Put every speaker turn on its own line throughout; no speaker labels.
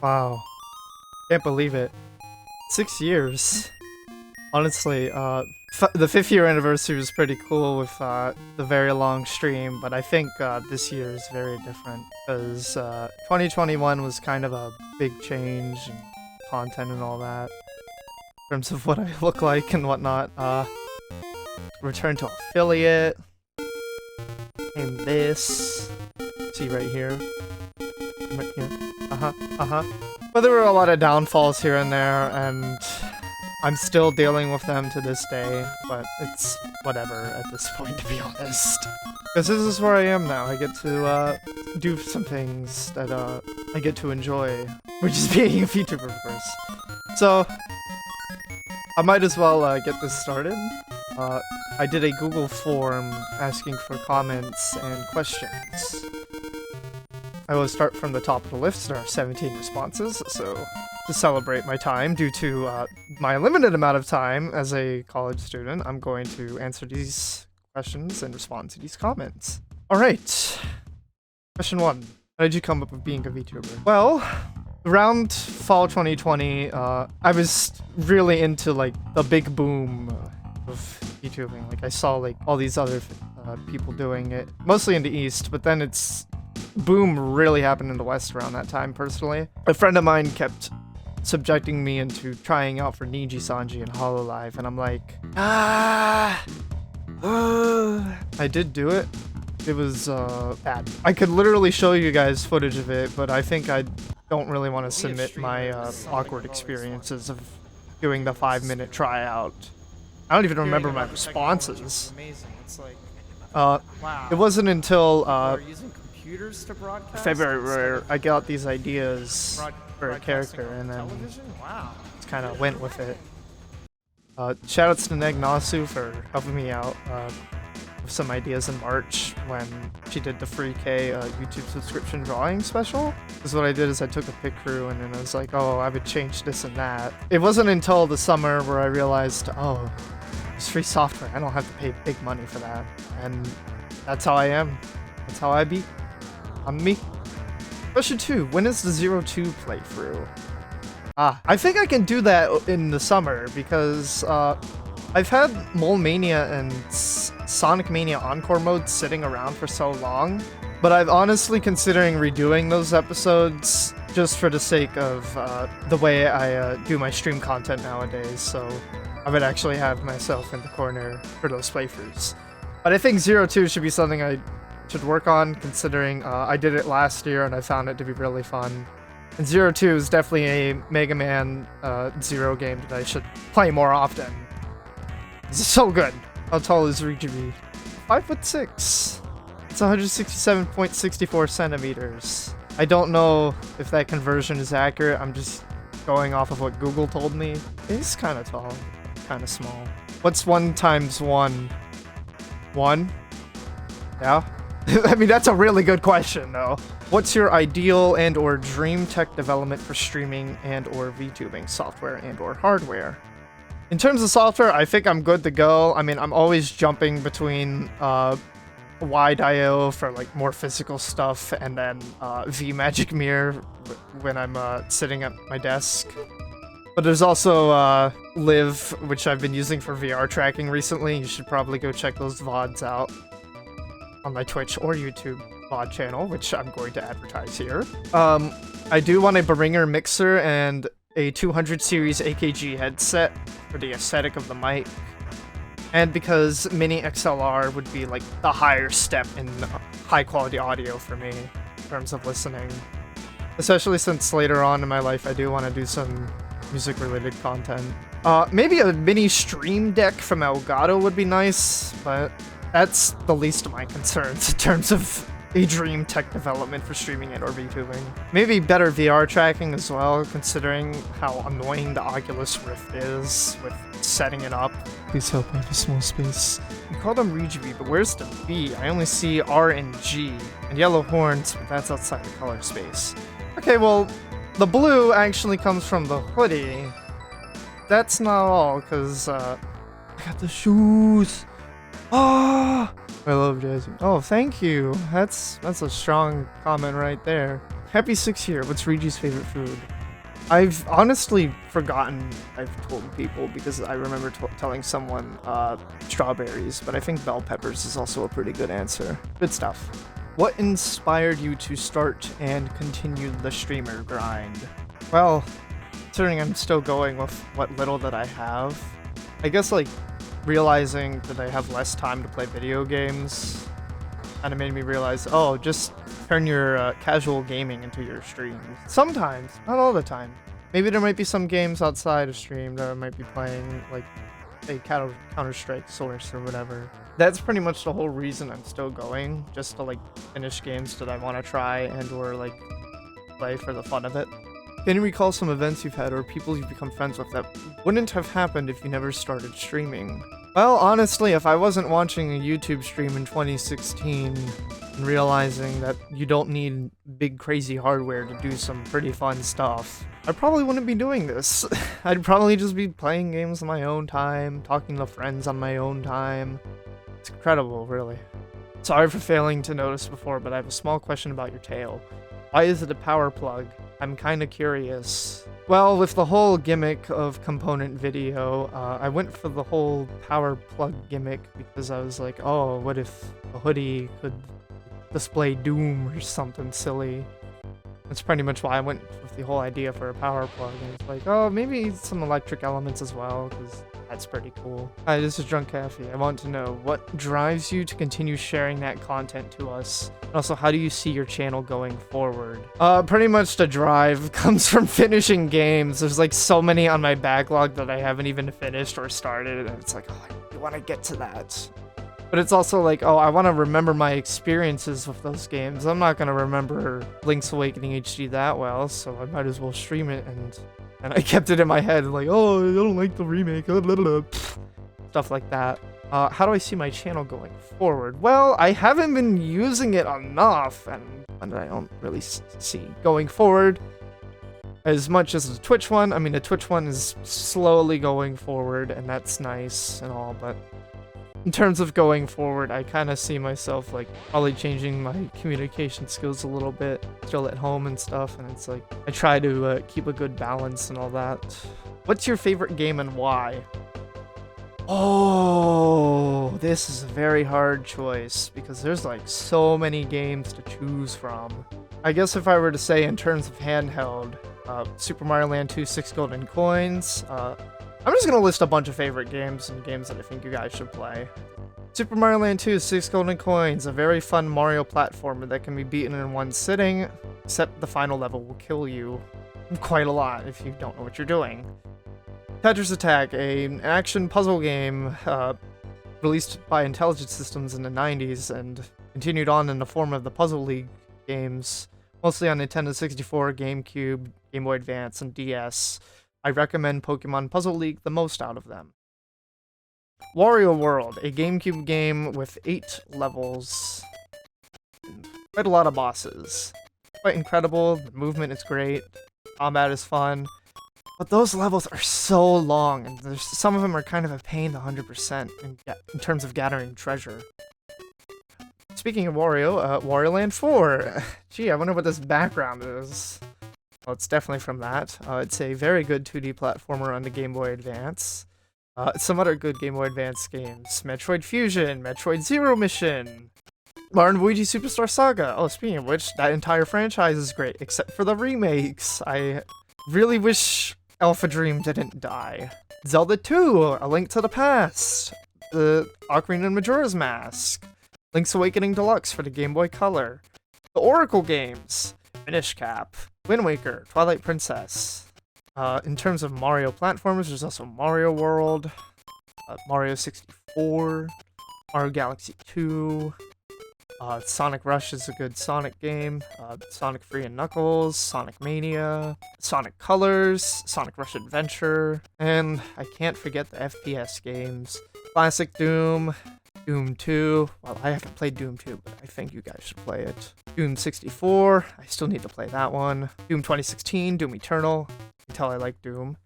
Wow. Can't believe it. 6 years. Honestly, the 5th year anniversary was pretty cool with the very long stream, but I think this year is very different because 2021 was kind of a big change in content and all that in terms of what I look like and whatnot. Return to affiliate. And this. See right here. Right here. But there were a lot of downfalls here and there, and I'm still dealing with them to this day, but it's whatever at this point, to be honest. Because this is where I am now. I get to do some things that I get to enjoy, which is being a VTuber, of course. So, I might as well get this started. I did a Google form asking for comments and questions. I will start from the top of the list. There are 17 responses, so to celebrate my time due to my limited amount of time as a college student, I'm going to answer these questions and respond to these comments. Alright. Question 1. How did you come up with being a VTuber? Well, around fall 2020, I was really into like the big boom of VTubing. Like I saw like all these other people doing it, mostly in the East, but then it's boom really happened in the West around that time, personally. A friend of mine kept subjecting me into trying out for Niji-Sanji and Hololive, and I'm like, I did do it. It was bad. I could literally show you guys footage of it, but I think I don't really want to submit my awkward experiences of doing the 5-minute tryout. I don't even remember my responses. It wasn't until February where I got these ideas for a character, and then just kind of went with it. Shoutouts to Negnasu for helping me out with some ideas in March when she did the free K YouTube subscription drawing special. Because what I did is I took a pic crew and then I was like, oh, I would change this and that. It wasn't until the summer where I realized, oh, it's free software. I don't have to pay big money for that. And that's how I am. That's how I be. I'm me. Question 2. When is the 02 playthrough? I think I can do that in the summer because I've had Mole Mania and Sonic Mania Encore mode sitting around for so long, but I'm honestly considering redoing those episodes just for the sake of the way I do my stream content nowadays, so I would actually have myself in the corner for those playthroughs. But I think 02 should be something I should work on, considering I did it last year and I found it to be really fun. And 02 is definitely a Mega Man Zero game that I should play more often. It's so good. How tall is Rikibi? 5'6". It's 167.64 centimeters. I don't know if that conversion is accurate. I'm just going off of what Google told me. It's kind of tall, kind of small. What's 1 times 1? 1? Yeah? I mean, that's a really good question, though. What's your ideal and or dream tech development for streaming and or VTubing software and or hardware? In terms of software, I think I'm good to go. I mean, I'm always jumping between Wide I/O for like more physical stuff, and then V-Magic Mirror when I'm sitting at my desk. But there's also Live, which I've been using for VR tracking recently. You should probably go check those VODs out on my Twitch or YouTube VOD channel, which I'm going to advertise here. I do want a Behringer mixer and a 200 series AKG headset for the aesthetic of the mic, and because Mini XLR would be like the higher step in high quality audio for me in terms of listening, especially since later on in my life I do want to do some music related content. Maybe a mini stream deck from Elgato would be nice, but that's the least of my concerns in terms of a dream tech development for streaming it or VTubing. Maybe better VR tracking as well, considering how annoying the Oculus Rift is with setting it up. Please help, I have a small space. You call them Rigibi, but where's the B? I only see R and G, and yellow horns, but that's outside the color space. Okay, well, the blue actually comes from the hoodie. That's not all, because I got the shoes. Ah! I love Jazzy. Oh, thank you. That's a strong comment right there. Happy 6 year. What's Regi's favorite food? I've honestly forgotten I've told people because I remember telling someone strawberries, but I think bell peppers is also a pretty good answer. Good stuff. What inspired you to start and continue the streamer grind? Well, considering I'm still going with what little that I have, I guess like realizing that I have less time to play video games kind of made me realize, oh, just turn your casual gaming into your streams. Sometimes, not all the time. Maybe there might be some games outside of stream that I might be playing, like, say, Counter-Strike, Source, or whatever. That's pretty much the whole reason I'm still going, just to, like, finish games that I want to try and or, like, play for the fun of it. Can you recall some events you've had or people you've become friends with that wouldn't have happened if you never started streaming? Well, honestly, if I wasn't watching a YouTube stream in 2016 and realizing that you don't need big crazy hardware to do some pretty fun stuff, I probably wouldn't be doing this. I'd probably just be playing games on my own time, talking to friends on my own time. It's incredible, really. Sorry for failing to notice before, but I have a small question about your tail. Why is it a power plug? I'm kinda curious. Well, with the whole gimmick of component video, I went for the whole power plug gimmick because I was like, oh, what if a hoodie could display Doom or something silly? That's pretty much why I went with the whole idea for a power plug. And it's like, oh, maybe some electric elements as well, because that's pretty cool. Hi, this is Drunk Cafe. I want to know, what drives you to continue sharing that content to us? And also, how do you see your channel going forward? Pretty much the drive comes from finishing games. There's like so many on my backlog that I haven't even finished or started, and it's like, oh, I want to get to that. But it's also like, oh, I want to remember my experiences with those games. I'm not going to remember Link's Awakening HD that well, so I might as well stream it, and I kept it in my head, like, oh, I don't like the remake, stuff like that. How do I see my channel going forward? Well, I haven't been using it enough, and I don't really see going forward as much as the Twitch one. I mean, the Twitch one is slowly going forward, and that's nice and all, but in terms of going forward, I kind of see myself like probably changing my communication skills a little bit, still at home and stuff, and it's like I try to keep a good balance and all that. What's your favorite game and why? Oh, this is a very hard choice because there's like so many games to choose from. I guess if I were to say in terms of handheld, Super Mario Land 2 6 Golden Coins, I'm just gonna list a bunch of favorite games and games that I think you guys should play. Super Mario Land 2 6 Golden Coins, a very fun Mario platformer that can be beaten in one sitting, except the final level will kill you quite a lot if you don't know what you're doing. Tetris Attack, an action puzzle game released by Intelligent Systems in the 90s and continued on in the form of the Puzzle League games, mostly on Nintendo 64, GameCube, Game Boy Advance, and DS. I recommend Pokemon Puzzle League the most out of them. Wario World, a GameCube game with 8 levels. Quite a lot of bosses. Quite incredible, the movement is great, combat is fun, but those levels are so long, and some of them are kind of a pain 100% in terms of gathering treasure. Speaking of Wario, Wario Land 4. Gee, I wonder what this background is. Well, it's definitely from that. It's a very good 2D platformer on the Game Boy Advance. Some other good Game Boy Advance games. Metroid Fusion, Metroid Zero Mission, Mario & Luigi Superstar Saga. Oh, speaking of which, that entire franchise is great, except for the remakes. I really wish Alpha Dream didn't die. Zelda 2, A Link to the Past, the Ocarina of Majora's Mask, Link's Awakening Deluxe for the Game Boy Color, the Oracle games, Minish Cap, Wind Waker, Twilight Princess. In terms of Mario platformers, there's also Mario World, Mario 64, Mario Galaxy 2, Sonic Rush is a good Sonic game, Sonic Free and Knuckles, Sonic Mania, Sonic Colors, Sonic Rush Adventure, and I can't forget the FPS games, Classic Doom, Doom 2, well, I haven't played Doom 2, but I think you guys should play it. Doom 64, I still need to play that one. Doom 2016, Doom Eternal, you can tell I like Doom.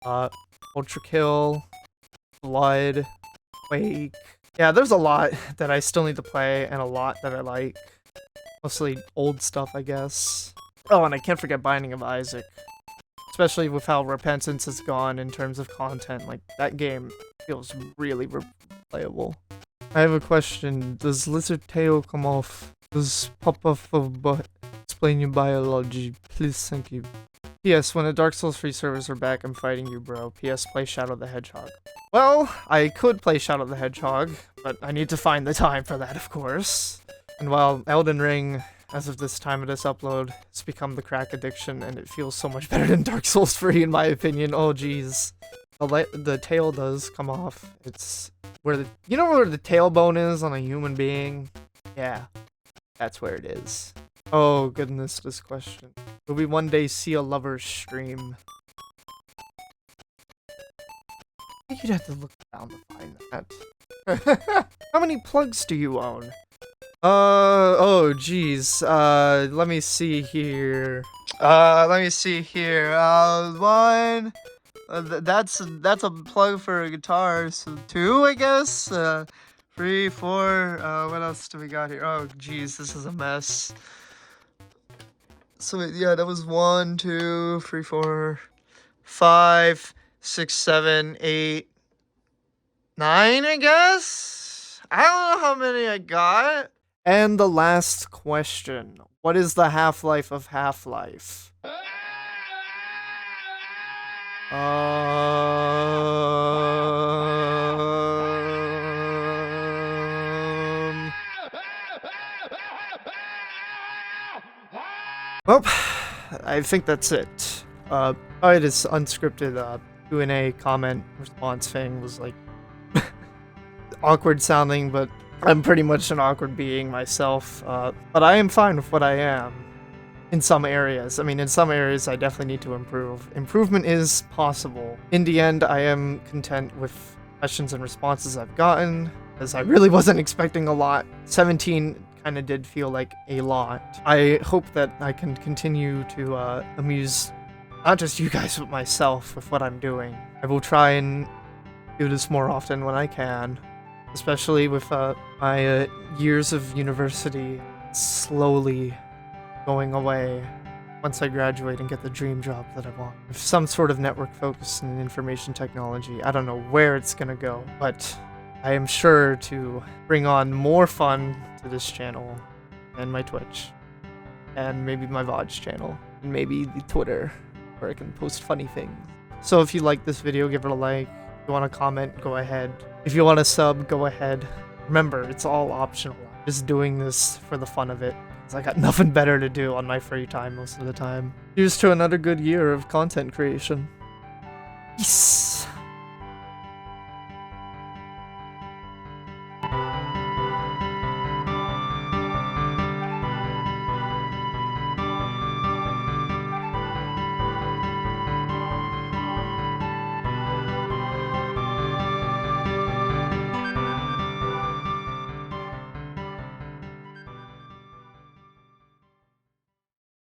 Ultra Kill, Blood, Quake. Yeah, there's a lot that I still need to play, and a lot that I like. Mostly old stuff, I guess. Oh, and I can't forget Binding of Isaac. Especially with how Repentance has gone in terms of content. Like, that game feels really replayable. I have a question. Does lizard tail come off? Does pop off of butt? Explain your biology. Please, thank you. P.S. When the Dark Souls free servers are back, I'm fighting you, bro. P.S. Play Shadow the Hedgehog. Well, I could play Shadow the Hedgehog, but I need to find the time for that, of course. And while Elden Ring, as of this time of this upload, has become the crack addiction, and it feels so much better than Dark Souls 3 in my opinion. Oh, jeez. The tail does come off. It's where the... You know where the tailbone is on a human being? Yeah. That's where it is. Oh, goodness, this question. Will we one day see a lover's stream? I think you'd have to look down to find that. How many plugs do you own? Oh, geez. Let me see here. One. That's a plug for a guitar. So 2, I guess. 3, 4. What else do we got here? Oh, geez, this is a mess. So yeah, that was 1, 2, 3, 4, 5, 6, 7, 8, 9, I guess? I don't know how many I got. And the last question. What is the half-life of Half-Life? Well, I think that's it. Probably this unscripted Q&A comment response thing was like awkward sounding, but I'm pretty much an awkward being myself. But I am fine with what I am in some areas. I mean, in some areas I definitely need to improve. Improvement is possible. In the end, I am content with questions and responses I've gotten, as I really wasn't expecting a lot. 17 kind of did feel like a lot. I hope that I can continue to amuse not just you guys, but myself with what I'm doing. I will try and do this more often when I can, especially with my years of university slowly going away once I graduate and get the dream job that I want. With some sort of network focus in information technology. I don't know where it's gonna go, but I am sure to bring on more fun to this channel and my Twitch and maybe my VOD channel and maybe the Twitter where I can post funny things. So if you like this video, give it a like. If you want to comment, go ahead. If you want to sub, go ahead. Remember, it's all optional. I'm just doing this for the fun of it, because I got nothing better to do on my free time most of the time. Here's to another good year of content creation. Peace.